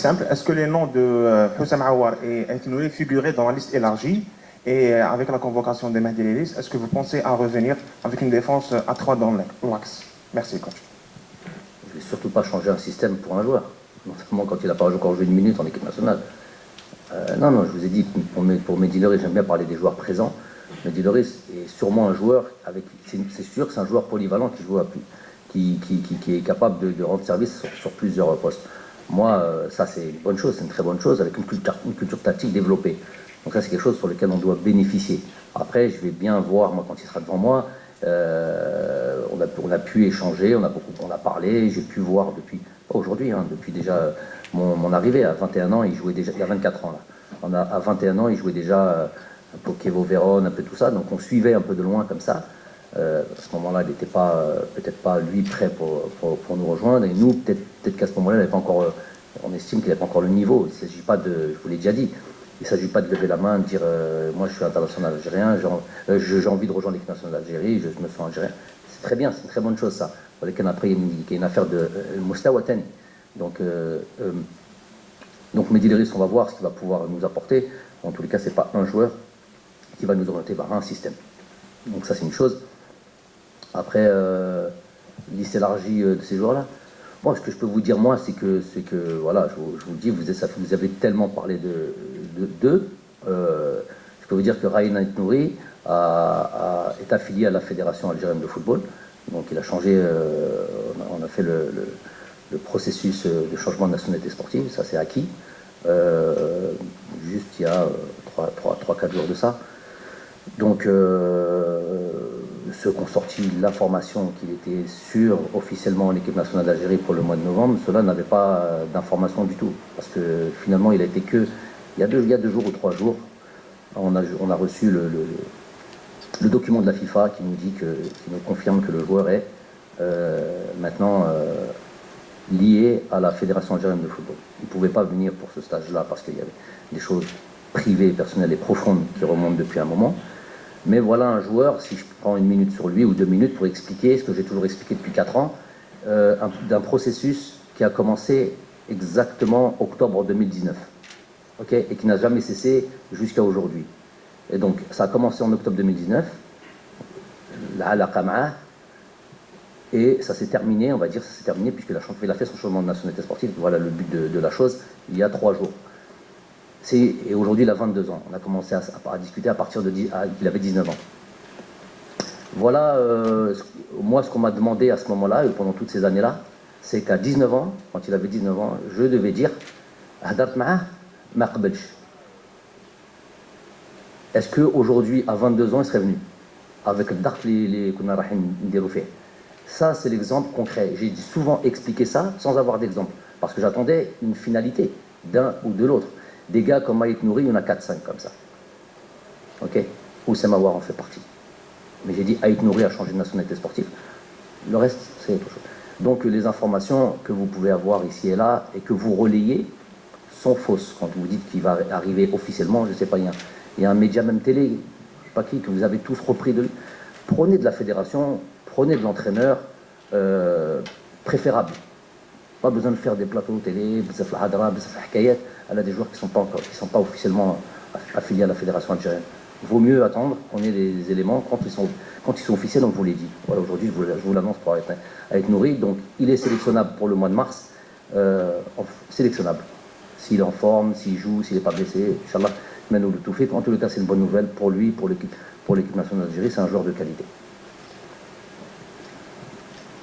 simple. Est-ce que les noms de Houssam Aouar et Ait Nouri figuraient dans la liste élargie? Et avec la convocation de Mehdi Lelis, est-ce que vous pensez à revenir avec une défense à 3 dans l'axe? Merci, coach. Je ne vais surtout pas changer un système pour un joueur, notamment quand il n'a pas encore joué une minute en équipe nationale. Non, je vous ai dit, pour Mehdi Leris, j'aime bien parler des joueurs présents. Mehdi Leris est sûrement un joueur, c'est sûr que c'est un joueur polyvalent qui est capable de rendre service sur plusieurs postes. Moi, ça c'est une bonne chose, c'est une très bonne chose, avec une culture tactique développée. Donc ça c'est quelque chose sur lequel on doit bénéficier. Après, je vais bien voir, moi, quand il sera devant moi, on a pu échanger, on a parlé, j'ai pu voir depuis, pas aujourd'hui, depuis déjà mon arrivée à 21 ans, il jouait déjà, il y a 24 ans là. À 21 ans, il jouait déjà Pokevo Vérone, un peu tout ça, donc on suivait un peu de loin comme ça. À ce moment-là, il n'était peut-être pas lui prêt pour nous rejoindre, et nous, peut-être qu'à ce moment-là, on estime qu'il n'avait pas encore le niveau. Il ne s'agit pas je vous l'ai déjà dit, il ne s'agit pas de lever la main, de dire moi je suis international algérien, j'ai envie de rejoindre l'équipe nationale d'Algérie, je me sens algérien. C'est très bien, c'est une très bonne chose ça. Après, il y a une affaire de Moustawatani. Donc Mehdi Leris, on va voir ce qu'il va pouvoir nous apporter. En tous les cas, ce n'est pas un joueur qui va nous orienter vers un système. Donc ça, c'est une chose. Après, liste élargie de ces joueurs-là. Moi, ce que je peux vous dire, moi, c'est que voilà, je vous le dis, vous avez tellement parlé d'eux. Je peux vous dire que Raïn Ait Nouri est affilié à la Fédération algérienne de football. Donc il a changé, on a fait le processus de changement de nationalité sportive, ça c'est acquis. Juste il y a 3-4 jours de ça. Donc ceux qui ont sorti l'information qu'il était sûr officiellement en équipe nationale d'Algérie pour le mois de novembre, ceux-là n'avaient pas d'information du tout. Parce que finalement, il a été que, il y a 2 jours ou 3 jours, on a reçu le document de la FIFA qui nous confirme que le joueur est maintenant lié à la Fédération algérienne de football. Il ne pouvait pas venir pour ce stage-là parce qu'il y avait des choses privées, personnelles et profondes qui remontent depuis un moment. Mais voilà un joueur, si je prends 1 minute sur lui ou 2 minutes pour expliquer ce que j'ai toujours expliqué depuis 4 ans, d'un processus qui a commencé exactement octobre 2019, okay, et qui n'a jamais cessé jusqu'à aujourd'hui. Et donc ça a commencé en octobre 2019, et ça s'est terminé, on va dire, puisqu'il a fait son changement de nationalité sportive. Voilà le but de la chose, il y a 3 jours. Et aujourd'hui, il a 22 ans. On a commencé à discuter à partir qu'il avait 19 ans. Voilà, moi, ce qu'on m'a demandé à ce moment-là, et pendant toutes ces années-là, c'est qu'à 19 ans, quand il avait 19 ans, je devais dire est-ce qu'aujourd'hui, à 22 ans, il serait venu avec le dart qu'on a fait. Ça, c'est l'exemple concret. J'ai souvent expliqué ça sans avoir d'exemple, parce que j'attendais une finalité d'un ou de l'autre. Des gars comme Ait Nouri, il y en a 4-5 comme ça. Ok, Houssam Aouar en fait partie. Mais j'ai dit Ait Nouri a changé de nationalité sportive. Le reste, c'est autre chose. Donc les informations que vous pouvez avoir ici et là et que vous relayez sont fausses. Quand vous dites qu'il va arriver officiellement, je ne sais pas, il y a un média, même télé, je ne sais pas qui, que vous avez tous repris de lui. Prenez de la fédération, prenez de l'entraîneur préférable. Pas besoin de faire des plateaux télé, elle a des joueurs qui ne sont pas officiellement affiliés à la fédération algérienne. Vaut mieux attendre qu'on ait des éléments quand ils sont officiels, on vous les dit. Voilà, aujourd'hui, je vous l'annonce pour Ait Nouri. Donc, il est sélectionnable pour le mois de mars. Sélectionnable. S'il est en forme, s'il joue, s'il n'est pas blessé, Inch'Allah, mais nous le tout fait. En tout cas, c'est une bonne nouvelle pour lui, pour l'équipe nationale d'Algérie. C'est un joueur de qualité.